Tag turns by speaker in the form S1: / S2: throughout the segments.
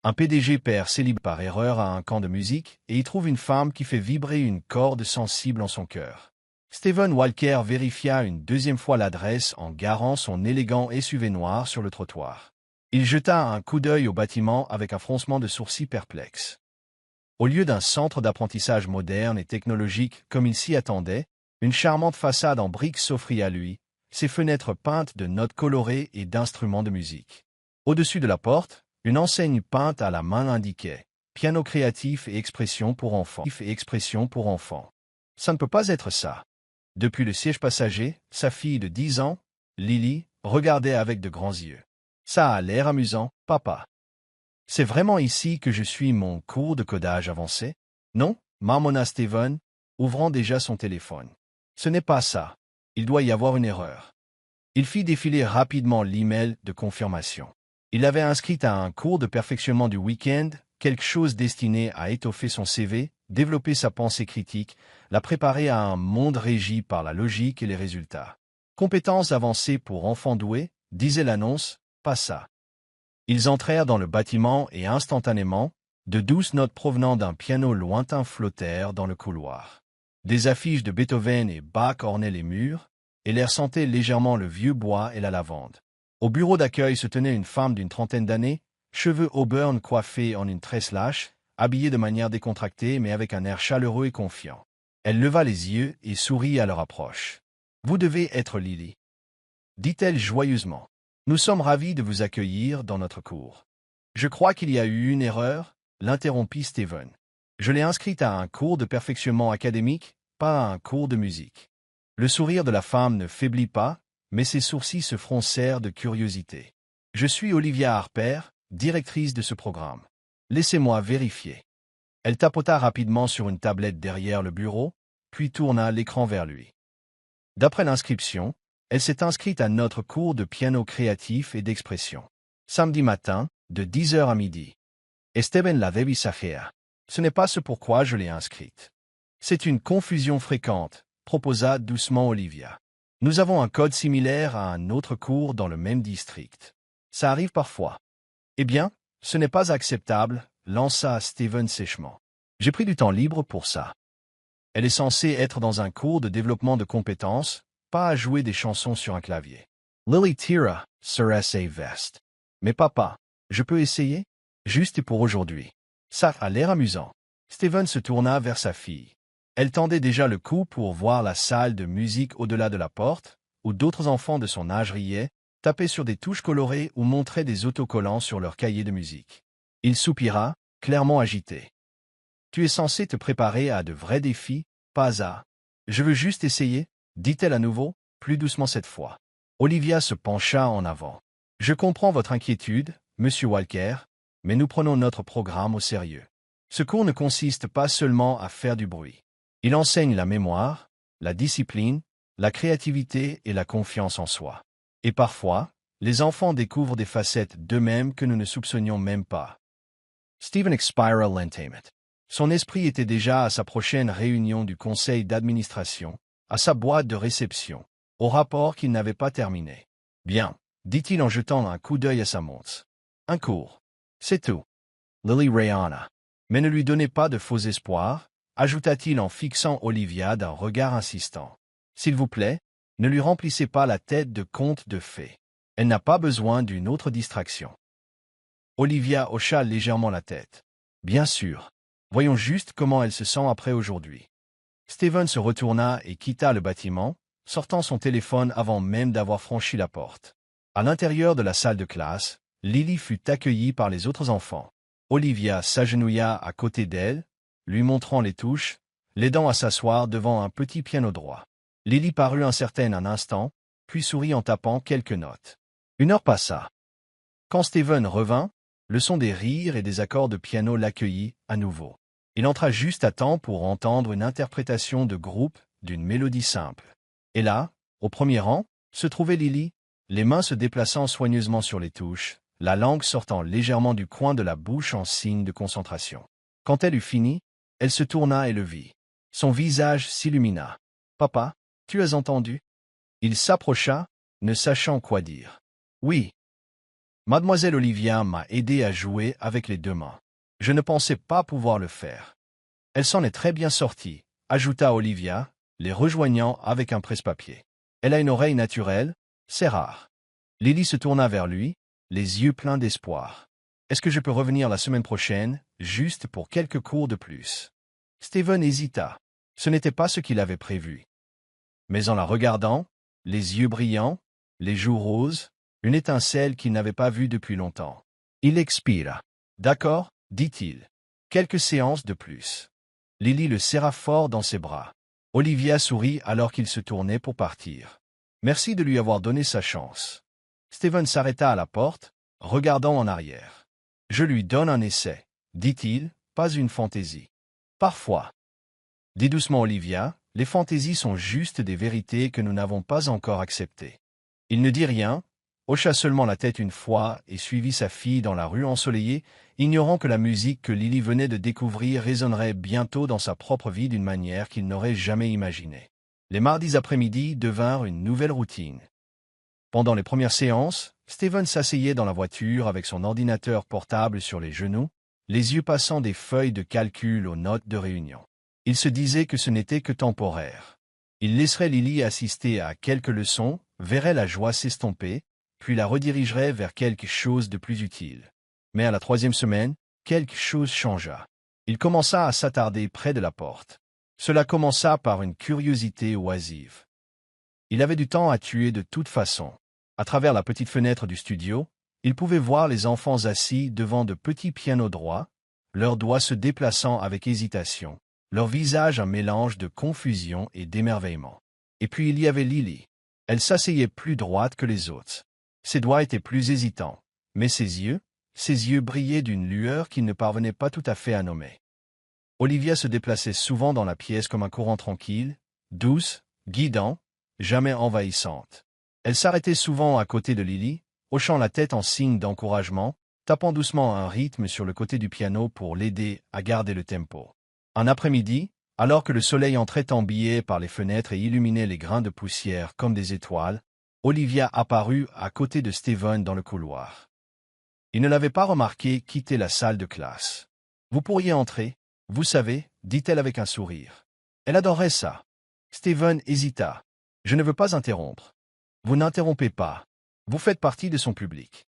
S1: Un PDG perd célib par erreur à un camp de musique et y trouve une femme qui fait vibrer une corde sensible en son cœur. Stephen Walker vérifia une deuxième fois l'adresse en garant son élégant SUV noir sur le trottoir. Il jeta un coup d'œil au bâtiment avec un froncement de sourcils perplexe. Au lieu d'un centre d'apprentissage moderne et technologique comme il s'y attendait, une charmante façade en briques s'offrit à lui, ses fenêtres peintes de notes colorées et d'instruments de musique. Au-dessus de la porte, une enseigne peinte à la main indiquait « Piano créatif et expression pour enfants ». Ça ne peut pas être ça. Depuis le siège passager, sa fille de 10 ans, Lily, regardait avec de grands yeux. Ça a l'air amusant, papa. C'est vraiment ici que je suis mon cours de codage avancé? Non, marmonna Stephen, ouvrant déjà son téléphone. Ce n'est pas ça. Il doit y avoir une erreur. Il fit défiler rapidement l'email de confirmation. Il l'avait inscrite à un cours de perfectionnement du week-end, quelque chose destiné à étoffer son CV, développer sa pensée critique, la préparer à un monde régi par la logique et les résultats. Compétences avancées pour enfants doués, disait l'annonce, pas ça. Ils entrèrent dans le bâtiment et instantanément, de douces notes provenant d'un piano lointain flottèrent dans le couloir. Des affiches de Beethoven et Bach ornaient les murs, et l'air sentait légèrement le vieux bois et la lavande. Au bureau d'accueil se tenait une femme d'une trentaine d'années, cheveux auburn coiffés en une tresse lâche, habillée de manière décontractée mais avec un air chaleureux et confiant. Elle leva les yeux et sourit à leur approche. « Vous devez être Lily, » dit-elle joyeusement. « Nous sommes ravis de vous accueillir dans notre cours. »« Je crois qu'il y a eu une erreur, » l'interrompit Stephen. « Je l'ai inscrite à un cours de perfectionnement académique, pas à un cours de musique. » Le sourire de la femme ne faiblit pas, mais ses sourcils se froncèrent de curiosité. « Je suis Olivia Harper, directrice de ce programme. Laissez-moi vérifier. » Elle tapota rapidement sur une tablette derrière le bureau, puis tourna l'écran vers lui. D'après l'inscription, elle s'est inscrite à notre cours de piano créatif et d'expression. Samedi matin, de 10h à midi. Esteban la debe saber. Ce n'est pas ce pourquoi je l'ai inscrite. C'est une confusion fréquente, proposa doucement Olivia. Nous avons un code similaire à un autre cours dans le même district. Ça arrive parfois. Eh bien, ce n'est pas acceptable, lança Stephen sèchement. J'ai pris du temps libre pour ça. Elle est censée être dans un cours de développement de compétences, pas à jouer des chansons sur un clavier. Lily tira sur sa veste. Mais papa, je peux essayer? Juste et pour aujourd'hui. Ça a l'air amusant. Stephen se tourna vers sa fille. Elle tendait déjà le cou pour voir la salle de musique au-delà de la porte, où d'autres enfants de son âge riaient, tapaient sur des touches colorées ou montraient des autocollants sur leur cahier de musique. Il soupira, clairement agité. « Tu es censé te préparer à de vrais défis, pas à... »« Je veux juste essayer, » dit-elle à nouveau, plus doucement cette fois. Olivia se pencha en avant. « Je comprends votre inquiétude, Monsieur Walker, mais nous prenons notre programme au sérieux. Ce cours ne consiste pas seulement à faire du bruit. Il enseigne la mémoire, la discipline, la créativité et la confiance en soi. Et parfois, les enfants découvrent des facettes d'eux-mêmes que nous ne soupçonnions même pas. » Stephen expira lentement. Son esprit était déjà à sa prochaine réunion du conseil d'administration, à sa boîte de réception, au rapport qu'il n'avait pas terminé. « Bien, » dit-il en jetant un coup d'œil à sa montre. « Un cours. C'est tout. » Lily rayonna. « Mais ne lui donnez pas de faux espoirs, » ajouta-t-il en fixant Olivia d'un regard insistant. « S'il vous plaît, ne lui remplissez pas la tête de contes de fées. Elle n'a pas besoin d'une autre distraction. » Olivia hocha légèrement la tête. « Bien sûr. Voyons juste comment elle se sent après aujourd'hui. » Stephen se retourna et quitta le bâtiment, sortant son téléphone avant même d'avoir franchi la porte. À l'intérieur de la salle de classe, Lily fut accueillie par les autres enfants. Olivia s'agenouilla à côté d'elle, lui montrant les touches, l'aidant à s'asseoir devant un petit piano droit. Lily parut incertaine un instant, puis sourit en tapant quelques notes. Une heure passa. Quand Stephen revint, le son des rires et des accords de piano l'accueillit à nouveau. Il entra juste à temps pour entendre une interprétation de groupe d'une mélodie simple. Et là, au premier rang, se trouvait Lily, les mains se déplaçant soigneusement sur les touches, la langue sortant légèrement du coin de la bouche en signe de concentration. Quand elle eut fini, elle se tourna et le vit. Son visage s'illumina. « Papa, tu as entendu ?» Il s'approcha, ne sachant quoi dire. « Oui. » Mademoiselle Olivia m'a aidé à jouer avec les deux mains. Je ne pensais pas pouvoir le faire. Elle s'en est très bien sortie, ajouta Olivia, les rejoignant avec un presse-papier. Elle a une oreille naturelle, c'est rare. Lily se tourna vers lui, les yeux pleins d'espoir. Est-ce que je peux revenir la semaine prochaine, juste pour quelques cours de plus? Steven hésita. Ce n'était pas ce qu'il avait prévu. Mais en la regardant, les yeux brillants, les joues roses, une étincelle qu'il n'avait pas vue depuis longtemps. Il expira. D'accord, dit-il. Quelques séances de plus. Lily le serra fort dans ses bras. Olivia sourit alors qu'il se tournait pour partir. Merci de lui avoir donné sa chance. Steven s'arrêta à la porte, regardant en arrière. Je lui donne un essai, dit-il, pas une fantaisie. Parfois. Dis doucement Olivia, les fantaisies sont juste des vérités que nous n'avons pas encore acceptées. Il ne dit rien, hocha seulement la tête une fois et suivit sa fille dans la rue ensoleillée, ignorant que la musique que Lily venait de découvrir résonnerait bientôt dans sa propre vie d'une manière qu'il n'aurait jamais imaginée. Les mardis après-midi devinrent une nouvelle routine. Pendant les premières séances, Steven s'asseyait dans la voiture avec son ordinateur portable sur les genoux, les yeux passant des feuilles de calcul aux notes de réunion. Il se disait que ce n'était que temporaire. Il laisserait Lily assister à quelques leçons, verrait la joie s'estomper, puis la redirigerait vers quelque chose de plus utile. Mais à la 3e semaine, quelque chose changea. Il commença à s'attarder près de la porte. Cela commença par une curiosité oisive. Il avait du temps à tuer de toute façon. À travers la petite fenêtre du studio, il pouvait voir les enfants assis devant de petits pianos droits, leurs doigts se déplaçant avec hésitation, leur visage un mélange de confusion et d'émerveillement. Et puis il y avait Lily. Elle s'asseyait plus droite que les autres. Ses doigts étaient plus hésitants, mais ses yeux brillaient d'une lueur qu'il ne parvenait pas tout à fait à nommer. Olivia se déplaçait souvent dans la pièce comme un courant tranquille, douce, guidant, jamais envahissante. Elle s'arrêtait souvent à côté de Lily, hochant la tête en signe d'encouragement, tapant doucement un rythme sur le côté du piano pour l'aider à garder le tempo. Un après-midi, alors que le soleil entrait en billets par les fenêtres et illuminait les grains de poussière comme des étoiles, Olivia apparut à côté de Steven dans le couloir. Il ne l'avait pas remarqué quitter la salle de classe. « Vous pourriez entrer, vous savez, dit-elle avec un sourire. Elle adorait ça. Steven hésita. « Je ne veux pas interrompre. » « Vous n'interrompez pas. Vous faites partie de son public. »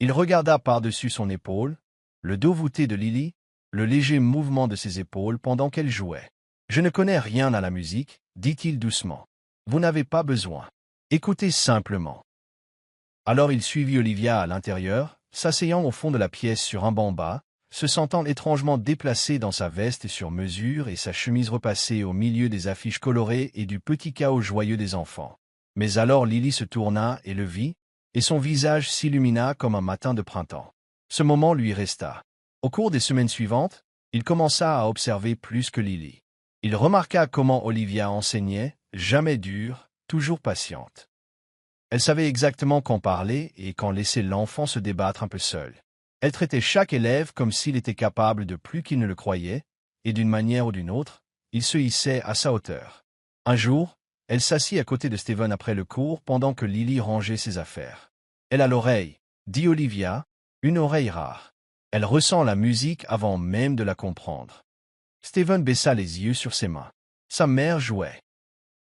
S1: Il regarda par-dessus son épaule, le dos voûté de Lily, le léger mouvement de ses épaules pendant qu'elle jouait. « Je ne connais rien à la musique, dit-il doucement. Vous n'avez pas besoin. Écoutez simplement. » Alors il suivit Olivia à l'intérieur, s'asseyant au fond de la pièce sur un banc bas, se sentant étrangement déplacé dans sa veste sur mesure et sa chemise repassée au milieu des affiches colorées et du petit chaos joyeux des enfants. Mais alors Lily se tourna et le vit, et son visage s'illumina comme un matin de printemps. Ce moment lui resta. Au cours des semaines suivantes, il commença à observer plus que Lily. Il remarqua comment Olivia enseignait, jamais dure, toujours patiente. Elle savait exactement quand parler et quand laisser l'enfant se débattre un peu seul. Elle traitait chaque élève comme s'il était capable de plus qu'il ne le croyait, et d'une manière ou d'une autre, il se hissait à sa hauteur. Un jour, elle s'assit à côté de Steven après le cours pendant que Lily rangeait ses affaires. Elle a l'oreille, dit Olivia, une oreille rare. Elle ressent la musique avant même de la comprendre. Steven baissa les yeux sur ses mains. Sa mère jouait.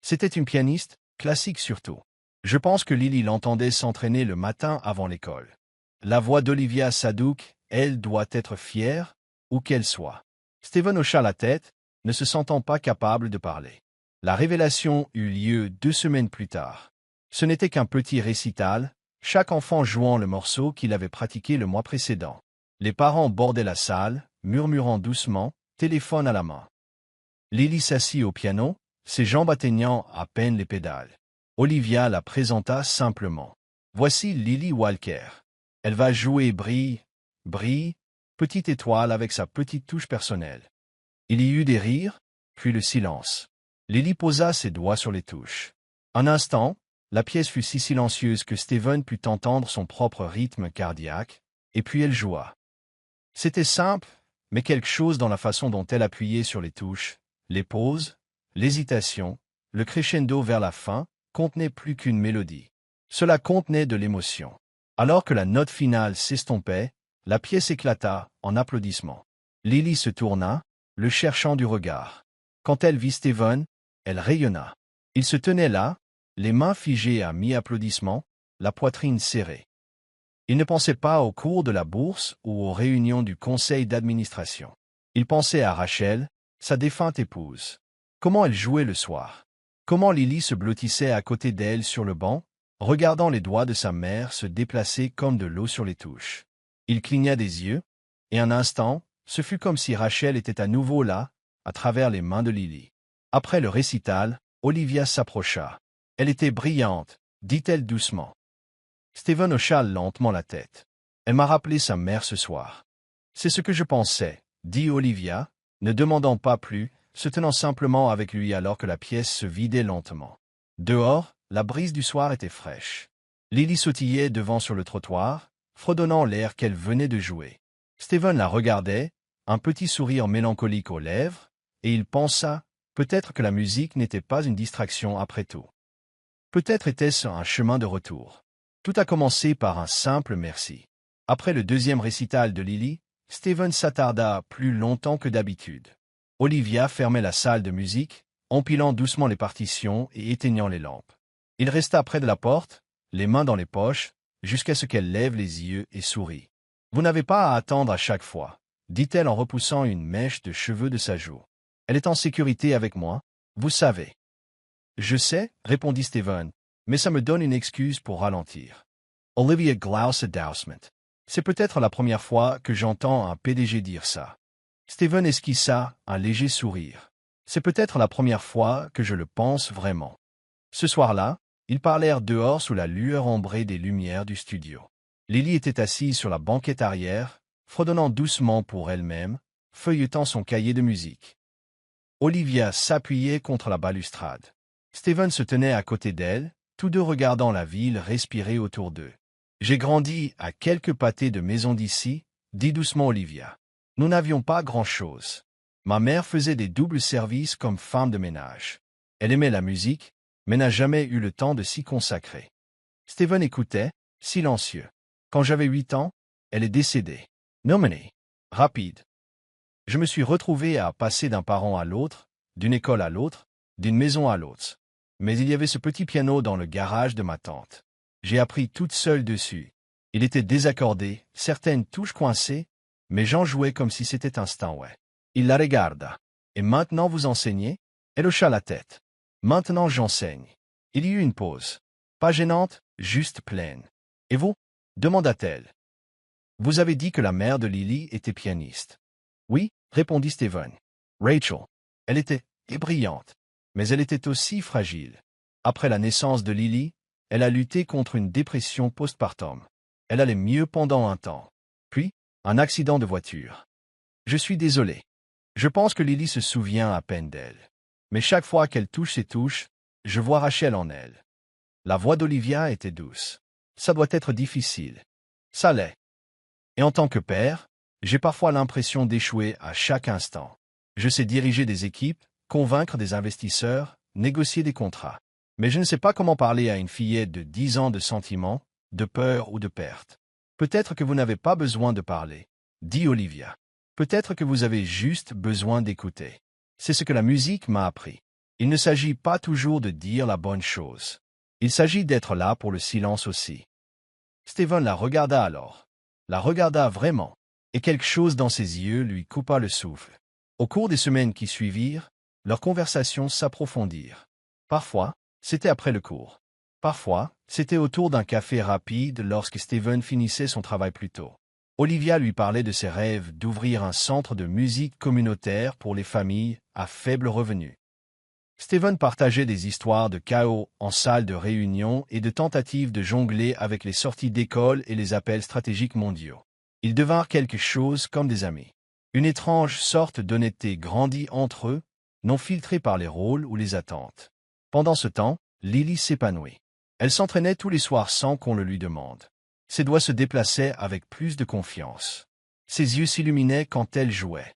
S1: C'était une pianiste, classique surtout. Je pense que Lily l'entendait s'entraîner le matin avant l'école. La voix d'Olivia Sadouk, elle doit être fière, où qu'elle soit. Steven hocha la tête, ne se sentant pas capable de parler. La révélation eut lieu 2 semaines plus tard. Ce n'était qu'un petit récital, chaque enfant jouant le morceau qu'il avait pratiqué le mois précédent. Les parents bordaient la salle, murmurant doucement, téléphone à la main. Lily s'assit au piano, ses jambes atteignant à peine les pédales. Olivia la présenta simplement. Voici Lily Walker. Elle va jouer Brille, Brille, petite étoile avec sa petite touche personnelle. Il y eut des rires, puis le silence. Lily posa ses doigts sur les touches. Un instant, la pièce fut si silencieuse que Steven put entendre son propre rythme cardiaque, et puis elle joua. C'était simple, mais quelque chose dans la façon dont elle appuyait sur les touches, les pauses, l'hésitation, le crescendo vers la fin, contenait plus qu'une mélodie. Cela contenait de l'émotion. Alors que la note finale s'estompait, la pièce éclata en applaudissements. Lily se tourna, le cherchant du regard. Quand elle vit Steven, elle rayonna. Il se tenait là, les mains figées à mi-applaudissement, la poitrine serrée. Il ne pensait pas au cours de la bourse ou aux réunions du conseil d'administration. Il pensait à Rachel, sa défunte épouse. Comment elle jouait le soir. Comment Lily se blottissait à côté d'elle sur le banc, regardant les doigts de sa mère se déplacer comme de l'eau sur les touches. Il cligna des yeux, et un instant, ce fut comme si Rachel était à nouveau là, à travers les mains de Lily. Après le récital, Olivia s'approcha. Elle était brillante, dit-elle doucement. Steven hocha lentement la tête. Elle m'a rappelé sa mère ce soir. C'est ce que je pensais, dit Olivia, ne demandant pas plus, se tenant simplement avec lui alors que la pièce se vidait lentement. Dehors, la brise du soir était fraîche. Lily sautillait devant sur le trottoir, fredonnant l'air qu'elle venait de jouer. Steven la regardait, un petit sourire mélancolique aux lèvres, et il pensa, peut-être que la musique n'était pas une distraction après tout. Peut-être était-ce un chemin de retour. Tout a commencé par un simple merci. Après le deuxième récital de Lily, Steven s'attarda plus longtemps que d'habitude. Olivia fermait la salle de musique, empilant doucement les partitions et éteignant les lampes. Il resta près de la porte, les mains dans les poches, jusqu'à ce qu'elle lève les yeux et sourit. « Vous n'avez pas à attendre à chaque fois, » dit-elle en repoussant une mèche de cheveux de sa joue. « Elle est en sécurité avec moi, vous savez. » « Je sais, » répondit Steven, « mais ça me donne une excuse pour ralentir. » Olivia glausa doucement. C'est peut-être la première fois que j'entends un PDG dire ça. Steven esquissa un léger sourire. C'est peut-être la première fois que je le pense vraiment. Ce soir-là, ils parlèrent dehors sous la lueur ambrée des lumières du studio. Lily était assise sur la banquette arrière, fredonnant doucement pour elle-même, feuilletant son cahier de musique. Olivia s'appuyait contre la balustrade. Steven se tenait à côté d'elle, tous deux regardant la ville respirer autour d'eux. « J'ai grandi à quelques pâtés de maison d'ici, » dit doucement Olivia. « Nous n'avions pas grand-chose. Ma mère faisait des doubles services comme femme de ménage. Elle aimait la musique, mais n'a jamais eu le temps de s'y consacrer. » Steven écoutait, silencieux. « Quand j'avais 8 ans, elle est décédée. Nominée. Rapide. Je me suis retrouvé à passer d'un parent à l'autre, d'une école à l'autre, d'une maison à l'autre. Mais il y avait ce petit piano dans le garage de ma tante. J'ai appris toute seule dessus. Il était désaccordé, certaines touches coincées, mais j'en jouais comme si c'était un Steinway. Il la regarda. « Et maintenant vous enseignez ?» Elle hocha la tête. « Maintenant j'enseigne. » Il y eut une pause. Pas gênante, juste pleine. « Et vous ?» demanda-t-elle. « Vous avez dit que la mère de Lily était pianiste. »« Oui, » répondit Steven. « Rachel. Elle était brillante. Mais elle était aussi fragile. Après la naissance de Lily, elle a lutté contre une dépression postpartum. Elle allait mieux pendant un temps. Puis, un accident de voiture. Je suis désolé. Je pense que Lily se souvient à peine d'elle. Mais chaque fois qu'elle touche ses touches, je vois Rachel en elle. La voix d'Olivia était douce. Ça doit être difficile. Ça l'est. Et en tant que père, j'ai parfois l'impression d'échouer à chaque instant. Je sais diriger des équipes, convaincre des investisseurs, négocier des contrats. Mais je ne sais pas comment parler à une fillette de 10 ans de sentiments, de peur ou de perte. Peut-être que vous n'avez pas besoin de parler, dit Olivia. Peut-être que vous avez juste besoin d'écouter. C'est ce que la musique m'a appris. Il ne s'agit pas toujours de dire la bonne chose. Il s'agit d'être là pour le silence aussi. Steven la regarda alors. La regarda vraiment. Et quelque chose dans ses yeux lui coupa le souffle. Au cours des semaines qui suivirent, leurs conversations s'approfondirent. Parfois, c'était après le cours. Parfois, c'était autour d'un café rapide lorsque Steven finissait son travail plus tôt. Olivia lui parlait de ses rêves d'ouvrir un centre de musique communautaire pour les familles à faible revenu. Steven partageait des histoires de chaos en salle de réunion et de tentatives de jongler avec les sorties d'école et les appels stratégiques mondiaux. Ils devinrent quelque chose comme des amis. Une étrange sorte d'honnêteté grandit entre eux, non filtrée par les rôles ou les attentes. Pendant ce temps, Lily s'épanouit. Elle s'entraînait tous les soirs sans qu'on le lui demande. Ses doigts se déplaçaient avec plus de confiance. Ses yeux s'illuminaient quand elle jouait.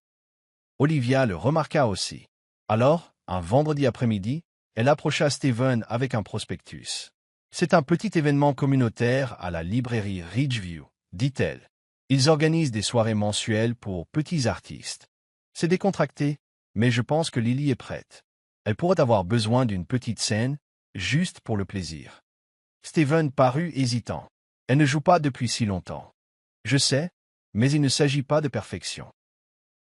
S1: Olivia le remarqua aussi. Alors, un vendredi après-midi, elle approcha Steven avec un prospectus. C'est un petit événement communautaire à la librairie Ridgeview, dit-elle. Ils organisent des soirées mensuelles pour petits artistes. C'est décontracté, mais je pense que Lily est prête. Elle pourrait avoir besoin d'une petite scène, juste pour le plaisir. Steven parut hésitant. Elle ne joue pas depuis si longtemps. Je sais, mais il ne s'agit pas de perfection.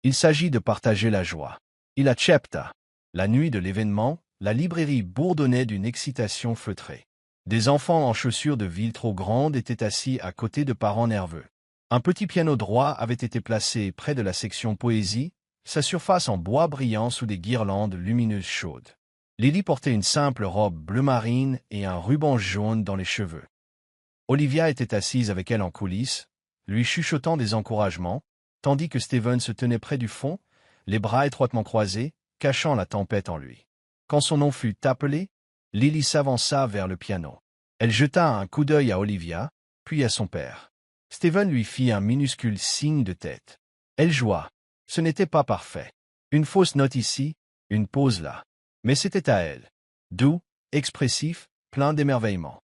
S1: Il s'agit de partager la joie. Il accepta. La nuit de l'événement, la librairie bourdonnait d'une excitation feutrée. Des enfants en chaussures de ville trop grandes étaient assis à côté de parents nerveux. Un petit piano droit avait été placé près de la section poésie, sa surface en bois brillant sous des guirlandes lumineuses chaudes. Lily portait une simple robe bleu marine et un ruban jaune dans les cheveux. Olivia était assise avec elle en coulisses, lui chuchotant des encouragements, tandis que Steven se tenait près du fond, les bras étroitement croisés, cachant la tempête en lui. Quand son nom fut appelé, Lily s'avança vers le piano. Elle jeta un coup d'œil à Olivia, puis à son père. Steven lui fit un minuscule signe de tête. Elle joua. Ce n'était pas parfait. Une fausse note ici, une pause là. Mais c'était à elle. Doux, expressif, plein d'émerveillement.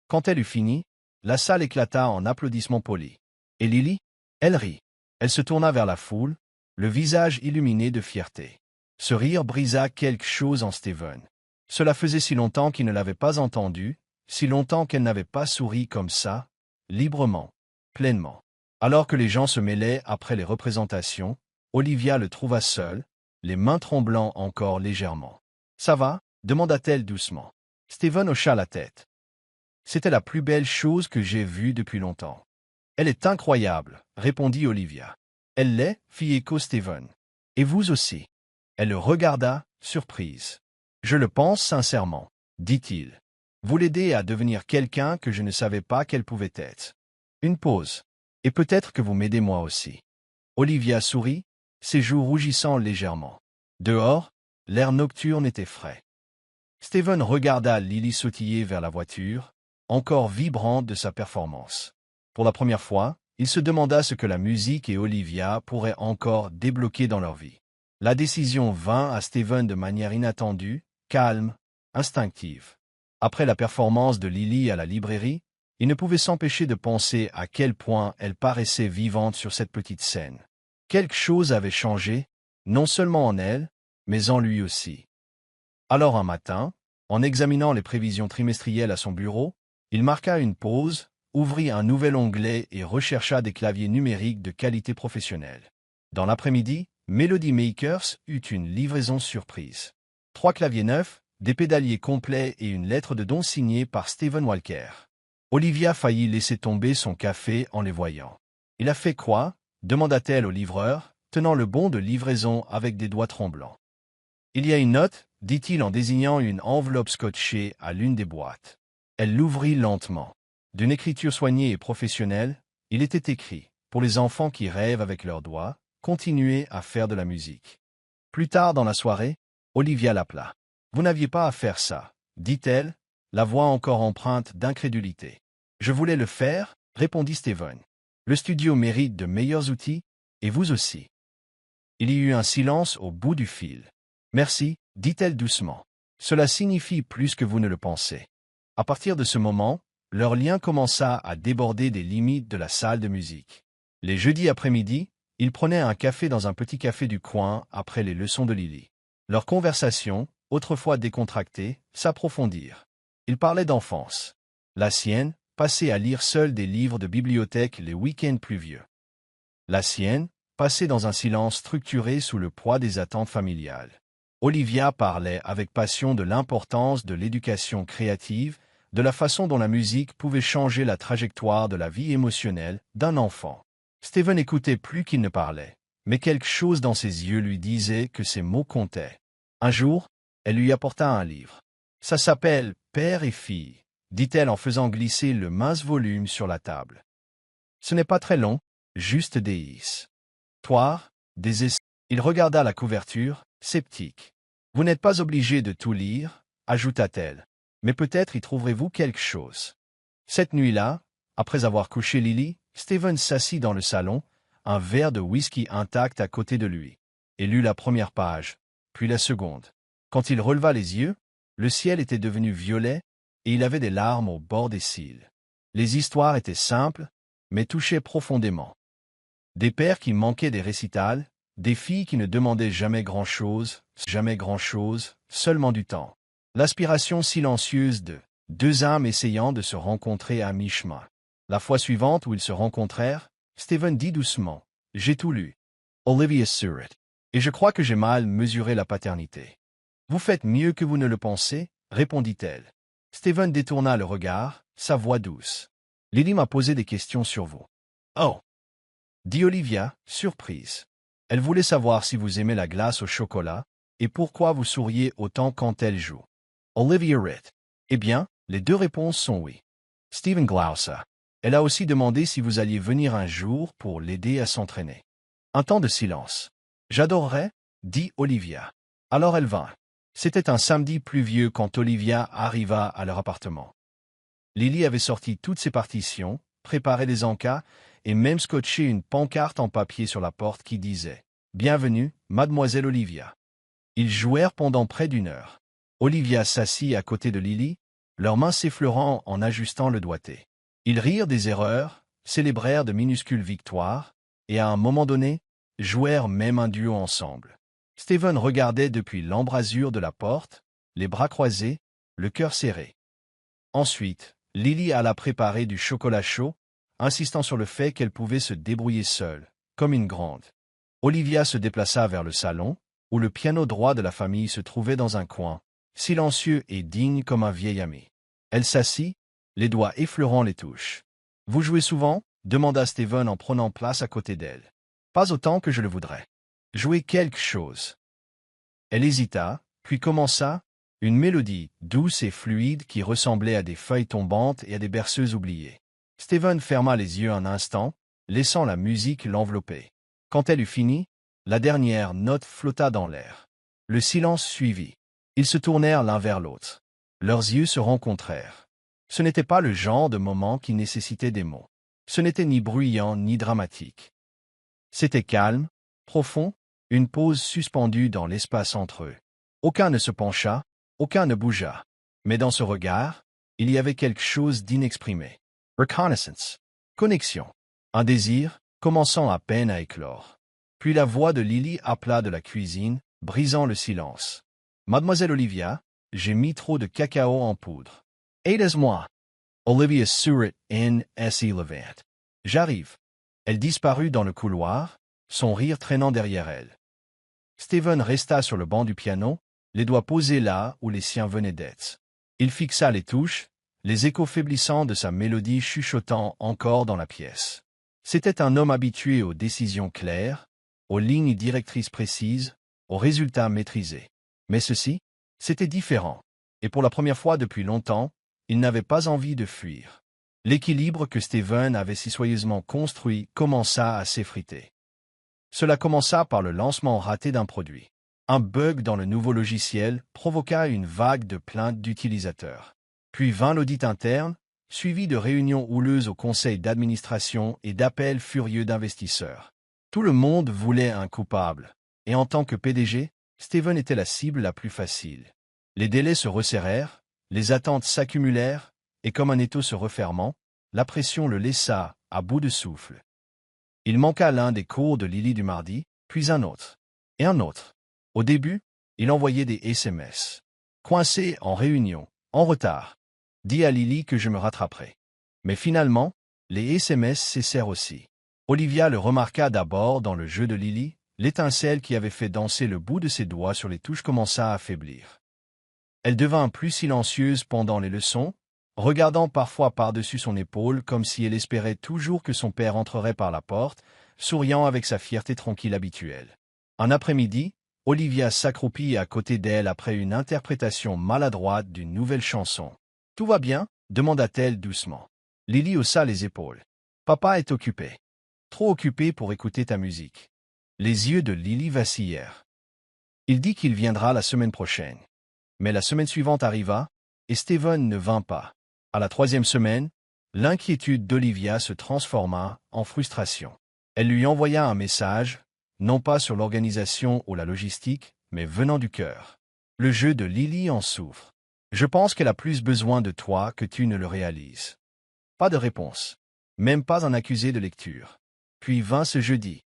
S1: Quand elle eut fini, la salle éclata en applaudissements polis. Et Lily? Elle rit. Elle se tourna vers la foule, le visage illuminé de fierté. Ce rire brisa quelque chose en Steven. Cela faisait si longtemps qu'il ne l'avait pas entendu, si longtemps qu'elle n'avait pas souri comme ça, librement, pleinement. Alors que les gens se mêlaient après les représentations, Olivia le trouva seul, les mains tremblant encore légèrement. « Ça va ?» demanda-t-elle doucement. Steven hocha la tête. « C'était la plus belle chose que j'ai vue depuis longtemps. »« Elle est incroyable, » répondit Olivia. « Elle l'est, fit écho Steven. « Et vous aussi. » Elle le regarda, surprise. « Je le pense sincèrement, » dit-il. « Vous l'aidez à devenir quelqu'un que je ne savais pas qu'elle pouvait être. » Une pause. « Et peut-être que vous m'aidez moi aussi. » Olivia sourit, ses joues rougissant légèrement. Dehors, l'air nocturne était frais. Steven regarda Lily sautiller vers la voiture, encore vibrante de sa performance. Pour la première fois, il se demanda ce que la musique et Olivia pourraient encore débloquer dans leur vie. La décision vint à Steven de manière inattendue, calme, instinctive. Après la performance de Lily à la librairie, il ne pouvait s'empêcher de penser à quel point elle paraissait vivante sur cette petite scène. Quelque chose avait changé, non seulement en elle, mais en lui aussi. Alors un matin, en examinant les prévisions trimestrielles à son bureau, il marqua une pause, ouvrit un nouvel onglet et rechercha des claviers numériques de qualité professionnelle. Dans l'après-midi, Melody Makers eut une livraison surprise. 3 claviers neufs, des pédaliers complets et une lettre de don signée par Steven Walker. Olivia faillit laisser tomber son café en les voyant. « Il a fait quoi ?» demanda-t-elle au livreur, tenant le bon de livraison avec des doigts tremblants. « Il y a une note, » dit-il en désignant une enveloppe scotchée à l'une des boîtes. Elle l'ouvrit lentement. D'une écriture soignée et professionnelle, il était écrit « Pour les enfants qui rêvent avec leurs doigts, continuez à faire de la musique. » Plus tard dans la soirée, Olivia l'appela. « Vous n'aviez pas à faire ça, » dit-elle, la voix encore empreinte d'incrédulité. « Je voulais le faire, » répondit Steven. « Le studio mérite de meilleurs outils, et vous aussi. » Il y eut un silence au bout du fil. « Merci, » dit-elle doucement. « Cela signifie plus que vous ne le pensez. » À partir de ce moment, leur lien commença à déborder des limites de la salle de musique. Les jeudis après-midi, ils prenaient un café dans un petit café du coin après les leçons de Lily. Leurs conversations, autrefois décontractées, s'approfondirent. Ils parlaient d'enfance. La sienne, passée à lire seule des livres de bibliothèque les week-ends pluvieux. La sienne, passée dans un silence structuré sous le poids des attentes familiales. Olivia parlait avec passion de l'importance de l'éducation créative, de la façon dont la musique pouvait changer la trajectoire de la vie émotionnelle d'un enfant. Steven écoutait plus qu'il ne parlait, mais quelque chose dans ses yeux lui disait que ses mots comptaient. Un jour, elle lui apporta un livre. « Ça s'appelle « Père et fille », dit-elle en faisant glisser le mince volume sur la table. « Ce n'est pas très long, juste des histoires, des essais. » Il regarda la couverture, sceptique. « Vous n'êtes pas obligé de tout lire, » ajouta-t-elle, « mais peut-être y trouverez-vous quelque chose. » Cette nuit-là, après avoir couché Lily, Steven s'assit dans le salon, un verre de whisky intact à côté de lui, et lut la première page, puis la seconde. Quand il releva les yeux, le ciel était devenu violet, et il avait des larmes au bord des cils. Les histoires étaient simples, mais touchaient profondément. Des pères qui manquaient des récitals, des filles qui ne demandaient jamais grand-chose, seulement du temps. L'aspiration silencieuse de deux âmes essayant de se rencontrer à mi-chemin. La fois suivante où ils se rencontrèrent, Stephen dit doucement, « J'ai tout lu. Olivia Surratt. Et je crois que j'ai mal mesuré la paternité. » « Vous faites mieux que vous ne le pensez, répondit-elle. Stephen détourna le regard, sa voix douce. « Lily m'a posé des questions sur vous. »« Oh !» dit Olivia, surprise. Elle voulait savoir si vous aimez la glace au chocolat et pourquoi vous souriez autant quand elle joue. Olivia Ritt. Eh bien, les deux réponses sont oui. Stephen glausa. Elle a aussi demandé si vous alliez venir un jour pour l'aider à s'entraîner. Un temps de silence. J'adorerais, dit Olivia. Alors elle vint. C'était un samedi pluvieux quand Olivia arriva à leur appartement. Lily avait sorti toutes ses partitions, préparé des encas et même scotché une pancarte en papier sur la porte qui disait « Bienvenue, mademoiselle Olivia ». Ils jouèrent pendant près d'une heure. Olivia s'assit à côté de Lily, leurs mains s'effleurant en ajustant le doigté. Ils rirent des erreurs, célébrèrent de minuscules victoires, et à un moment donné, jouèrent même un duo ensemble. Stephen regardait depuis l'embrasure de la porte, les bras croisés, le cœur serré. Ensuite, Lily alla préparer du chocolat chaud, insistant sur le fait qu'elle pouvait se débrouiller seule, comme une grande. Olivia se déplaça vers le salon, où le piano droit de la famille se trouvait dans un coin, silencieux et digne comme un vieil ami. Elle s'assit, les doigts effleurant les touches. « Vous jouez souvent » demanda Stephen en prenant place à côté d'elle. « Pas autant que je le voudrais. »« Jouer quelque chose. » Elle hésita, puis commença, une mélodie douce et fluide qui ressemblait à des feuilles tombantes et à des berceuses oubliées. Stephen ferma les yeux un instant, laissant la musique l'envelopper. Quand elle eut fini, la dernière note flotta dans l'air. Le silence suivit. Ils se tournèrent l'un vers l'autre. Leurs yeux se rencontrèrent. Ce n'était pas le genre de moment qui nécessitait des mots. Ce n'était ni bruyant ni dramatique. C'était calme, profond, une pause suspendue dans l'espace entre eux. Aucun ne se pencha, aucun ne bougea. Mais dans ce regard, il y avait quelque chose d'inexprimé. Reconnaissance. Connexion. Un désir, commençant à peine à éclore. Puis la voix de Lily appela de la cuisine, brisant le silence. « Mademoiselle Olivia, j'ai mis trop de cacao en poudre. Aidez-moi. » Olivia Surratt N.S.E. Levant. « J'arrive. » Elle disparut dans le couloir, son rire traînant derrière elle. Stephen resta sur le banc du piano, les doigts posés là où les siens venaient d'être. Il fixa les touches, les échos faiblissants de sa mélodie chuchotant encore dans la pièce. C'était un homme habitué aux décisions claires, aux lignes directrices précises, aux résultats maîtrisés. Mais ceci, c'était différent, et pour la première fois depuis longtemps, il n'avait pas envie de fuir. L'équilibre que Stephen avait si soigneusement construit commença à s'effriter. Cela commença par le lancement raté d'un produit. Un bug dans le nouveau logiciel provoqua une vague de plaintes d'utilisateurs. Puis vint l'audit interne, suivi de réunions houleuses au conseil d'administration et d'appels furieux d'investisseurs. Tout le monde voulait un coupable, et en tant que PDG, Stephen était la cible la plus facile. Les délais se resserrèrent, les attentes s'accumulèrent, et comme un étau se refermant, la pression le laissa à bout de souffle. Il manqua l'un des cours de Lily du mardi, puis un autre, et un autre. Au début, il envoyait des SMS. Coincé en réunion, en retard. Dis à Lily que je me rattraperai. Mais finalement, les SMS cessèrent aussi. Olivia le remarqua d'abord dans le jeu de Lily, l'étincelle qui avait fait danser le bout de ses doigts sur les touches commença à faiblir. Elle devint plus silencieuse pendant les leçons, regardant parfois par-dessus son épaule comme si elle espérait toujours que son père entrerait par la porte, souriant avec sa fierté tranquille habituelle. Un après-midi, Olivia s'accroupit à côté d'elle après une interprétation maladroite d'une nouvelle chanson. « Tout va bien ?» demanda-t-elle doucement. Lily haussa les épaules. « Papa est occupé. Trop occupé pour écouter ta musique. » Les yeux de Lily vacillèrent. « Il dit qu'il viendra la semaine prochaine. » Mais la semaine suivante arriva, et Stephen ne vint pas. À la 3e semaine, l'inquiétude d'Olivia se transforma en frustration. Elle lui envoya un message, non pas sur l'organisation ou la logistique, mais venant du cœur. Le jeu de Lily en souffre. Je pense qu'elle a plus besoin de toi que tu ne le réalises. » Pas de réponse. Même pas un accusé de lecture. Puis vint ce jeudi.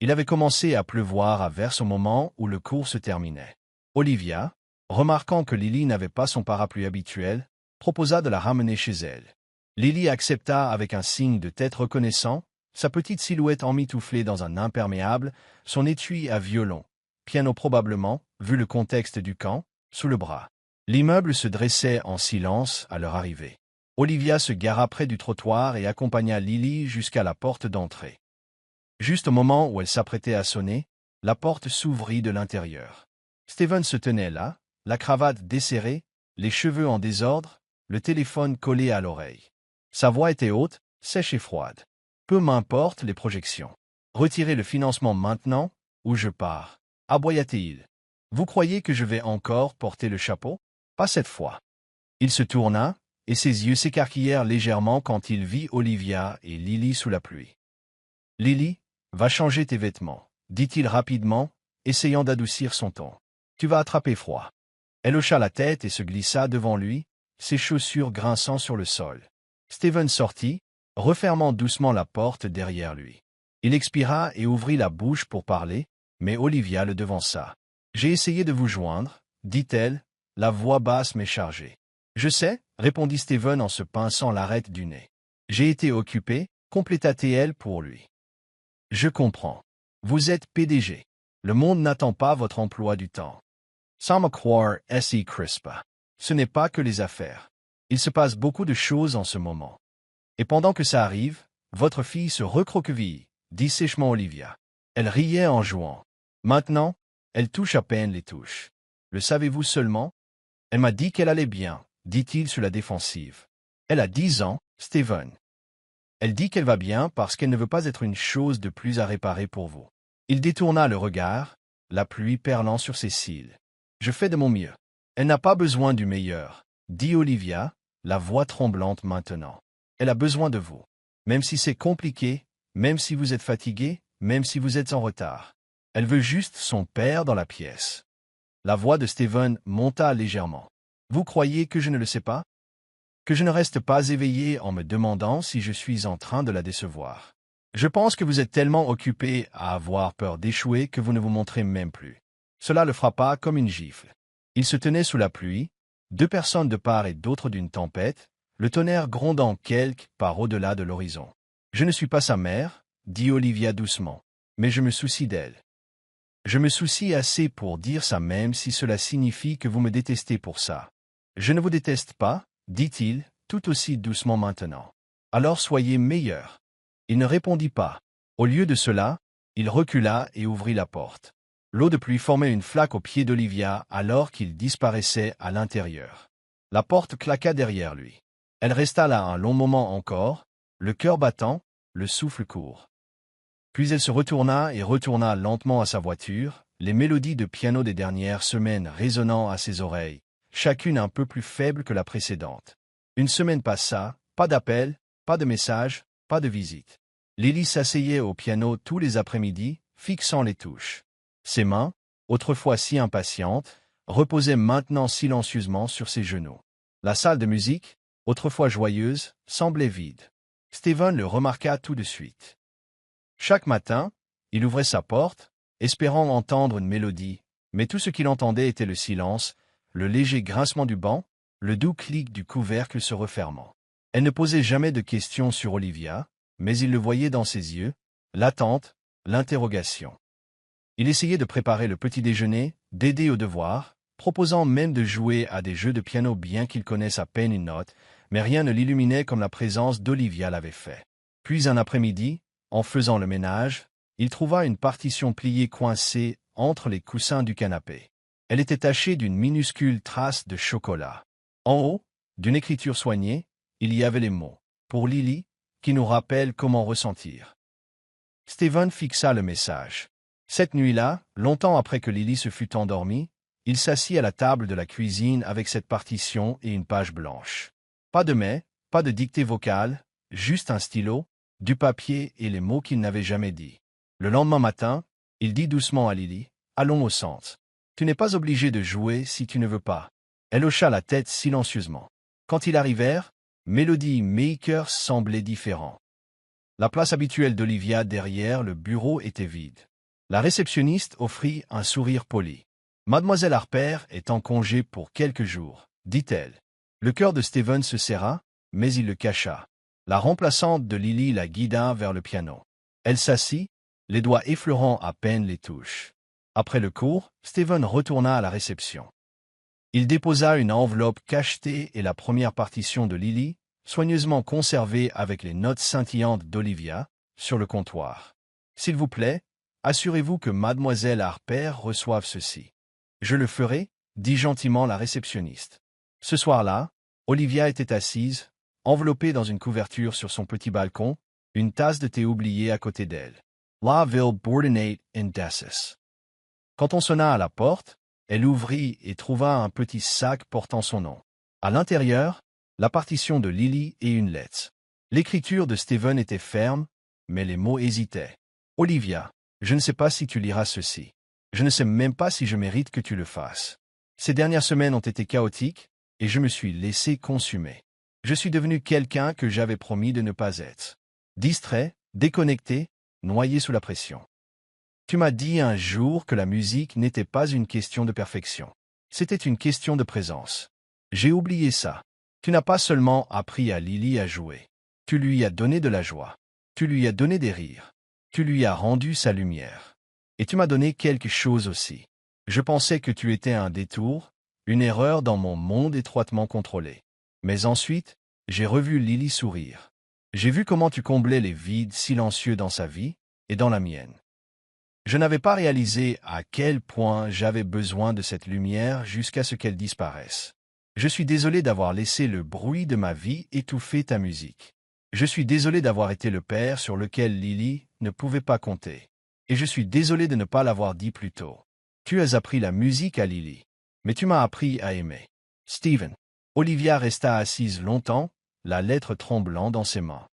S1: Il avait commencé à pleuvoir à vers au moment où le cours se terminait. Olivia, remarquant que Lily n'avait pas son parapluie habituel, proposa de la ramener chez elle. Lily accepta avec un signe de tête reconnaissant, sa petite silhouette emmitouflée dans un imperméable, son étui à violon, piano probablement, vu le contexte du camp, sous le bras. L'immeuble se dressait en silence à leur arrivée. Olivia se gara près du trottoir et accompagna Lily jusqu'à la porte d'entrée. Juste au moment où elle s'apprêtait à sonner, la porte s'ouvrit de l'intérieur. Steven se tenait là, la cravate desserrée, les cheveux en désordre, le téléphone collé à l'oreille. Sa voix était haute, sèche et froide. Peu m'importe les projections. Retirez le financement maintenant, ou je pars, aboya-t-il. Vous croyez que je vais encore porter le chapeau? Pas cette fois. Il se tourna, et ses yeux s'écarquillèrent légèrement quand il vit Olivia et Lily sous la pluie. Lily, va changer tes vêtements, dit-il rapidement, essayant d'adoucir son ton. Tu vas attraper froid. Elle hocha la tête et se glissa devant lui, ses chaussures grinçant sur le sol. Steven sortit, refermant doucement la porte derrière lui. Il expira et ouvrit la bouche pour parler, mais Olivia le devança. « J'ai essayé de vous joindre, dit-elle, la voix basse mais chargée. « Je sais, répondit Steven en se pinçant l'arête du nez. J'ai été occupé, compléta-t-elle pour lui. Je comprends. Vous êtes PDG. Le monde n'attend pas votre emploi du temps. Sans me croire, S.E. Crispa. Ce n'est pas que les affaires. Il se passe beaucoup de choses en ce moment. Et pendant que ça arrive, votre fille se recroqueville, dit sèchement Olivia. Elle riait en jouant. Maintenant, elle touche à peine les touches. Le savez-vous seulement? Elle m'a dit qu'elle allait bien, dit-il sur la défensive. Elle a 10 ans, Steven. Elle dit qu'elle va bien parce qu'elle ne veut pas être une chose de plus à réparer pour vous. Il détourna le regard, la pluie perlant sur ses cils. Je fais de mon mieux. Elle n'a pas besoin du meilleur, dit Olivia, la voix tremblante maintenant. Elle a besoin de vous. Même si c'est compliqué, même si vous êtes fatigué, même si vous êtes en retard. Elle veut juste son père dans la pièce. La voix de Steven monta légèrement. Vous croyez que je ne le sais pas? Que je ne reste pas éveillé en me demandant si je suis en train de la décevoir. Je pense que vous êtes tellement occupé à avoir peur d'échouer que vous ne vous montrez même plus. Cela le frappa comme une gifle. Il se tenait sous la pluie, 2 personnes de part et d'autre d'une tempête, le tonnerre grondant quelque part au-delà de l'horizon. Je ne suis pas sa mère, dit Olivia doucement, mais je me soucie d'elle. Je me soucie assez pour dire ça même si cela signifie que vous me détestez pour ça. Je ne vous déteste pas, dit-il, tout aussi doucement maintenant. Alors soyez meilleur. Il ne répondit pas. Au lieu de cela, il recula et ouvrit la porte. L'eau de pluie formait une flaque au pied d'Olivia alors qu'il disparaissait à l'intérieur. La porte claqua derrière lui. Elle resta là un long moment encore, le cœur battant, le souffle court. Puis elle se retourna et retourna lentement à sa voiture, les mélodies de piano des dernières semaines résonnant à ses oreilles, chacune un peu plus faible que la précédente. Une semaine passa, pas d'appel, pas de message, pas de visite. Lily s'asseyait au piano tous les après-midi, fixant les touches. Ses mains, autrefois si impatientes, reposaient maintenant silencieusement sur ses genoux. La salle de musique, autrefois joyeuse, semblait vide. Steven le remarqua tout de suite. Chaque matin, il ouvrait sa porte, espérant entendre une mélodie, mais tout ce qu'il entendait était le silence, le léger grincement du banc, le doux clic du couvercle se refermant. Elle ne posait jamais de questions sur Olivia, mais il le voyait dans ses yeux, l'attente, l'interrogation. Il essayait de préparer le petit déjeuner, d'aider aux devoirs, proposant même de jouer à des jeux de piano bien qu'il connaisse à peine une note, mais rien ne l'illuminait comme la présence d'Olivia l'avait fait. Puis un après-midi, en faisant le ménage, il trouva une partition pliée coincée entre les coussins du canapé. Elle était tachée d'une minuscule trace de chocolat. En haut, d'une écriture soignée, il y avait les mots « Pour Lily », qui nous rappellent comment ressentir. Steven fixa le message. Cette nuit-là, longtemps après que Lily se fût endormie, il s'assit à la table de la cuisine avec cette partition et une page blanche. Pas de mais, pas de dictée vocale, juste un stylo, du papier et les mots qu'il n'avait jamais dit. Le lendemain matin, il dit doucement à Lily, « Allons au centre. Tu n'es pas obligé de jouer si tu ne veux pas. Elle hocha la tête silencieusement. Quand ils arrivèrent, Melody Makers semblait différent. La place habituelle d'Olivia derrière le bureau était vide. La réceptionniste offrit un sourire poli. « Mademoiselle Harper est en congé pour quelques jours, dit-elle. » Le cœur de Steven se serra, mais il le cacha. La remplaçante de Lily la guida vers le piano. Elle s'assit, les doigts effleurant à peine les touches. Après le cours, Steven retourna à la réception. Il déposa une enveloppe cachetée et la première partition de Lily, soigneusement conservée avec les notes scintillantes d'Olivia, sur le comptoir. « S'il vous plaît, assurez-vous que Mademoiselle Harper reçoive ceci. »« Je le ferai, » dit gentiment la réceptionniste. Ce soir-là, Olivia était assise, enveloppée dans une couverture sur son petit balcon, une tasse de thé oubliée à côté d'elle. La ville Bordenate Indessus. Quand on sonna à la porte, elle ouvrit et trouva un petit sac portant son nom. À l'intérieur, la partition de Lily et une lettre. L'écriture de Steven était ferme, mais les mots hésitaient. « Olivia, je ne sais pas si tu liras ceci. Je ne sais même pas si je mérite que tu le fasses. Ces dernières semaines ont été chaotiques, et je me suis laissé consumer. Je suis devenu quelqu'un que j'avais promis de ne pas être. Distrait, déconnecté, noyé sous la pression. Tu m'as dit un jour que la musique n'était pas une question de perfection. C'était une question de présence. J'ai oublié ça. Tu n'as pas seulement appris à Lily à jouer. Tu lui as donné de la joie. Tu lui as donné des rires. Tu lui as rendu sa lumière. Et tu m'as donné quelque chose aussi. Je pensais que tu étais un détour, une erreur dans mon monde étroitement contrôlé. Mais ensuite, j'ai revu Lily sourire. J'ai vu comment tu comblais les vides silencieux dans sa vie et dans la mienne. Je n'avais pas réalisé à quel point j'avais besoin de cette lumière jusqu'à ce qu'elle disparaisse. Je suis désolé d'avoir laissé le bruit de ma vie étouffer ta musique. Je suis désolé d'avoir été le père sur lequel Lily ne pouvait pas compter. Et je suis désolé de ne pas l'avoir dit plus tôt. Tu as appris la musique à Lily, mais tu m'as appris à aimer. Steven. Olivia resta assise longtemps, la lettre tremblant dans ses mains.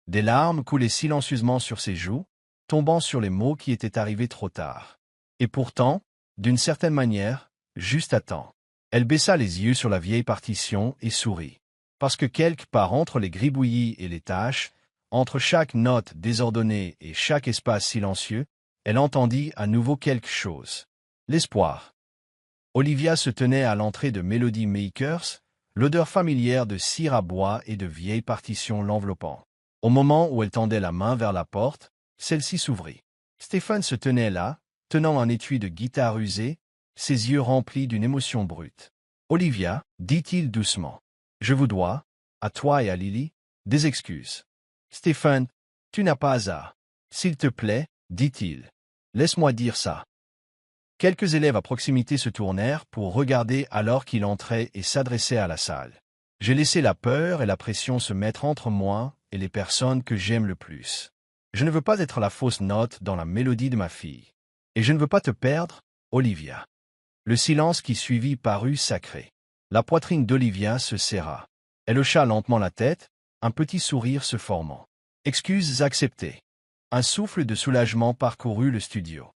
S1: Des larmes coulaient silencieusement sur ses joues, tombant sur les mots qui étaient arrivés trop tard. Et pourtant, d'une certaine manière, juste à temps. Elle baissa les yeux sur la vieille partition et sourit. Parce que quelque part entre les gribouillis et les taches, entre chaque note désordonnée et chaque espace silencieux, elle entendit à nouveau quelque chose. L'espoir. Olivia se tenait à l'entrée de Melody Makers, l'odeur familière de cire à bois et de vieilles partitions l'enveloppant. Au moment où elle tendait la main vers la porte, celle-ci s'ouvrit. Stephen se tenait là, tenant un étui de guitare usé, ses yeux remplis d'une émotion brute. « Olivia, dit-il doucement, je vous dois, à toi et à Lily, des excuses. Stephen, tu n'as pas à. S'il te plaît, dit-il. Laisse-moi dire ça. » Quelques élèves à proximité se tournèrent pour regarder alors qu'il entrait et s'adressait à la salle. J'ai laissé la peur et la pression se mettre entre moi et les personnes que j'aime le plus. Je ne veux pas être la fausse note dans la mélodie de ma fille. Et je ne veux pas te perdre, Olivia. Le silence qui suivit parut sacré. La poitrine d'Olivia se serra. Elle hocha lentement la tête, un petit sourire se formant. Excuses acceptées. Un souffle de soulagement parcourut le studio.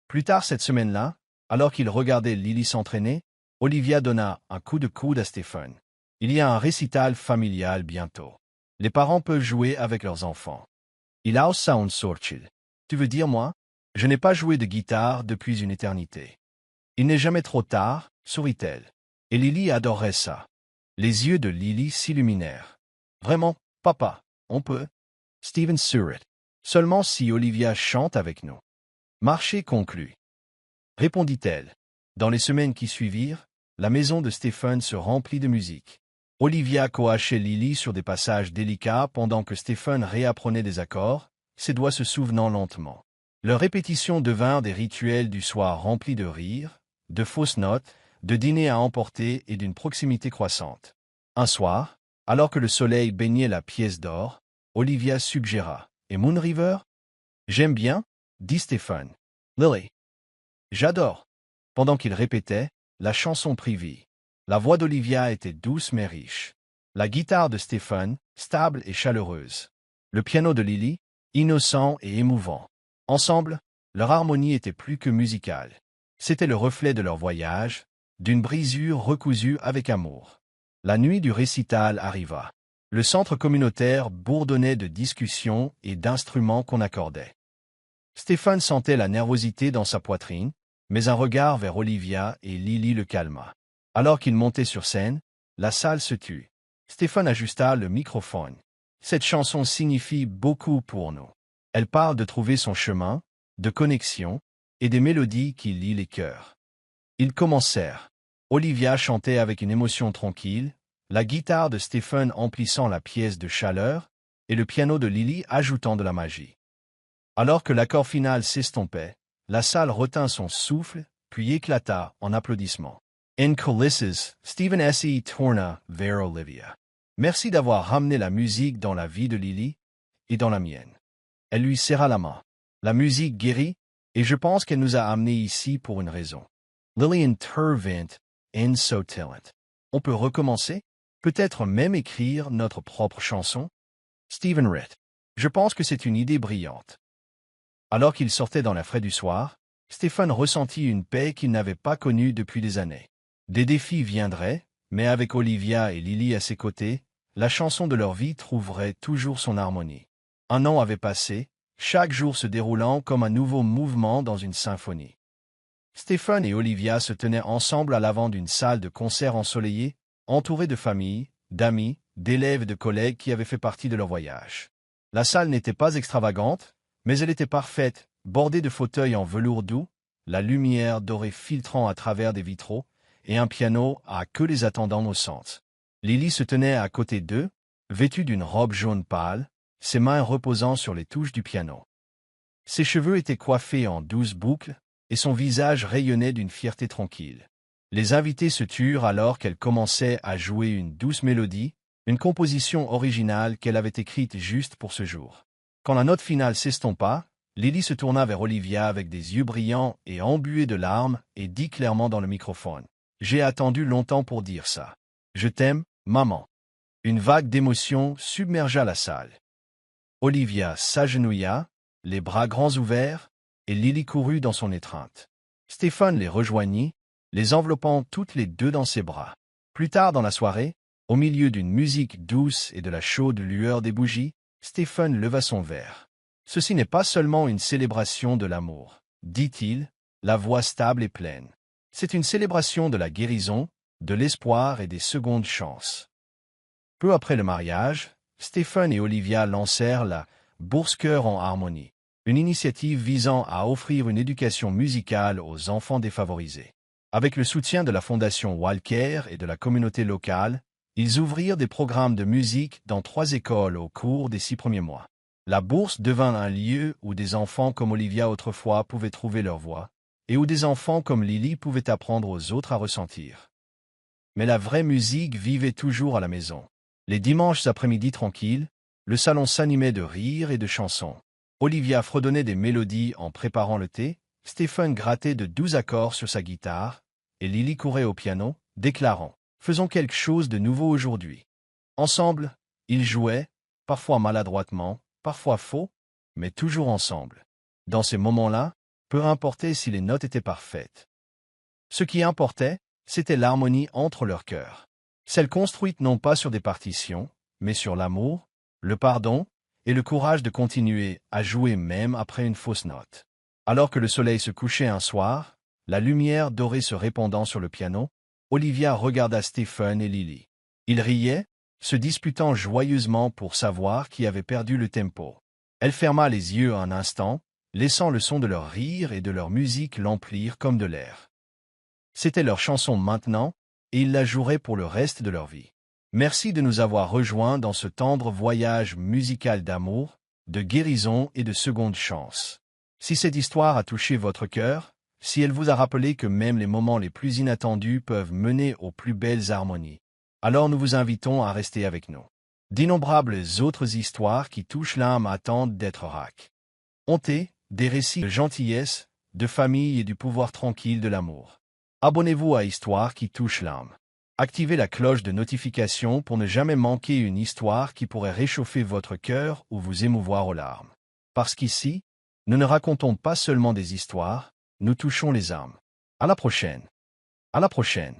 S1: Plus tard cette semaine-là, alors qu'il regardait Lily s'entraîner, Olivia donna un coup de coude à Stephen. Il y a un récital familial bientôt. Les parents peuvent jouer avec leurs enfants. Il a sound sortil. Tu veux dire moi? Je n'ai pas joué de guitare depuis une éternité. Il n'est jamais trop tard, sourit-elle. Et Lily adorait ça. Les yeux de Lily s'illuminèrent. Vraiment, papa, on peut? Steven sourit. Seulement si Olivia chante avec nous. Marché conclu. Répondit-elle. Dans les semaines qui suivirent, la maison de Stephen se remplit de musique. Olivia coachait Lily sur des passages délicats pendant que Stephen réapprenait des accords, ses doigts se souvenant lentement. Leurs répétitions devinrent des rituels du soir remplis de rires, de fausses notes, de dîners à emporter et d'une proximité croissante. Un soir, alors que le soleil baignait la pièce d'or, Olivia suggéra « Et Moon River ?»« J'aime bien, » dit Stephen. « Lily. »« J'adore. » Pendant qu'il répétait, la chanson prit vie. La voix d'Olivia était douce mais riche. La guitare de Stephen, stable et chaleureuse. Le piano de Lily, innocent et émouvant. Ensemble, leur harmonie était plus que musicale. C'était le reflet de leur voyage, d'une brisure recousue avec amour. La nuit du récital arriva. Le centre communautaire bourdonnait de discussions et d'instruments qu'on accordait. Stephen sentait la nervosité dans sa poitrine, mais un regard vers Olivia et Lily le calma. Alors qu'il montait sur scène, la salle se tut. Stephen ajusta le microphone. Cette chanson signifie beaucoup pour nous. Elle parle de trouver son chemin, de connexion, et des mélodies qui lient les cœurs. Ils commencèrent. Olivia chantait avec une émotion tranquille, la guitare de Stephen emplissant la pièce de chaleur, et le piano de Lily ajoutant de la magie. Alors que l'accord final s'estompait, la salle retint son souffle, puis éclata en applaudissements. In coulisses, Stephen S.E. tourna vers Olivia. Merci d'avoir ramené la musique dans la vie de Lily et dans la mienne. Elle lui serra la main. La musique guérit, et je pense qu'elle nous a amenés ici pour une raison. Lily intervint in so talent. On peut recommencer? Peut-être même écrire notre propre chanson? Stephen Ritt. Je pense que c'est une idée brillante. Alors qu'il sortait dans la fraîche du soir, Stephen ressentit une paix qu'il n'avait pas connue depuis des années. Des défis viendraient, mais avec Olivia et Lily à ses côtés, la chanson de leur vie trouverait toujours son harmonie. Un an avait passé, chaque jour se déroulant comme un nouveau mouvement dans une symphonie. Stephen et Olivia se tenaient ensemble à l'avant d'une salle de concert ensoleillée, entourés de familles, d'amis, d'élèves et de collègues qui avaient fait partie de leur voyage. La salle n'était pas extravagante, mais elle était parfaite, bordée de fauteuils en velours doux, la lumière dorée filtrant à travers des vitraux, et un piano à que les attendants au centre. Lily se tenait à côté d'eux, vêtue d'une robe jaune pâle, ses mains reposant sur les touches du piano. Ses cheveux étaient coiffés en douces boucles, et son visage rayonnait d'une fierté tranquille. Les invités se turent alors qu'elle commençait à jouer une douce mélodie, une composition originale qu'elle avait écrite juste pour ce jour. Quand la note finale s'estompa, Lily se tourna vers Olivia avec des yeux brillants et embués de larmes et dit clairement dans le microphone. « J'ai attendu longtemps pour dire ça. Je t'aime, maman. » Une vague d'émotion submergea la salle. Olivia s'agenouilla, les bras grands ouverts, et Lily courut dans son étreinte. Stephen les rejoignit, les enveloppant toutes les deux dans ses bras. Plus tard dans la soirée, au milieu d'une musique douce et de la chaude lueur des bougies, Stephen leva son verre. « Ceci n'est pas seulement une célébration de l'amour, dit-il, la voix stable et pleine. C'est une célébration de la guérison, de l'espoir et des secondes chances. » Peu après le mariage, Stephen et Olivia lancèrent la Bourse Cœur en Harmonie, une initiative visant à offrir une éducation musicale aux enfants défavorisés. Avec le soutien de la Fondation Walker et de la communauté locale, ils ouvrirent des programmes de musique dans 3 écoles au cours des 6 premiers mois. La bourse devint un lieu où des enfants comme Olivia autrefois pouvaient trouver leur voix, et où des enfants comme Lily pouvaient apprendre aux autres à ressentir. Mais la vraie musique vivait toujours à la maison. Les dimanches après-midi tranquilles, le salon s'animait de rires et de chansons. Olivia fredonnait des mélodies en préparant le thé, Stephen grattait de doux accords sur sa guitare, et Lily courait au piano, déclarant « Faisons quelque chose de nouveau aujourd'hui. » Ensemble, ils jouaient, parfois maladroitement, parfois faux, mais toujours ensemble. Dans ces moments-là, peu importait si les notes étaient parfaites. Ce qui importait, c'était l'harmonie entre leurs cœurs. Celle construite non pas sur des partitions, mais sur l'amour, le pardon et le courage de continuer à jouer même après une fausse note. Alors que le soleil se couchait un soir, la lumière dorée se répandant sur le piano, Olivia regarda Stephen et Lily. Ils riaient, se disputant joyeusement pour savoir qui avait perdu le tempo. Elle ferma les yeux un instant, laissant le son de leur rire et de leur musique l'emplir comme de l'air. C'était leur chanson maintenant, et ils la joueraient pour le reste de leur vie. Merci de nous avoir rejoints dans ce tendre voyage musical d'amour, de guérison et de seconde chance. Si cette histoire a touché votre cœur, si elle vous a rappelé que même les moments les plus inattendus peuvent mener aux plus belles harmonies, alors nous vous invitons à rester avec nous. D'innombrables autres histoires qui touchent l'âme attendent d'être racontées, des récits de gentillesse, de famille et du pouvoir tranquille de l'amour. Abonnez-vous à Histoire qui touche l'âme. Activez la cloche de notification pour ne jamais manquer une histoire qui pourrait réchauffer votre cœur ou vous émouvoir aux larmes. Parce qu'ici, nous ne racontons pas seulement des histoires, nous touchons les âmes. À la prochaine. À la prochaine.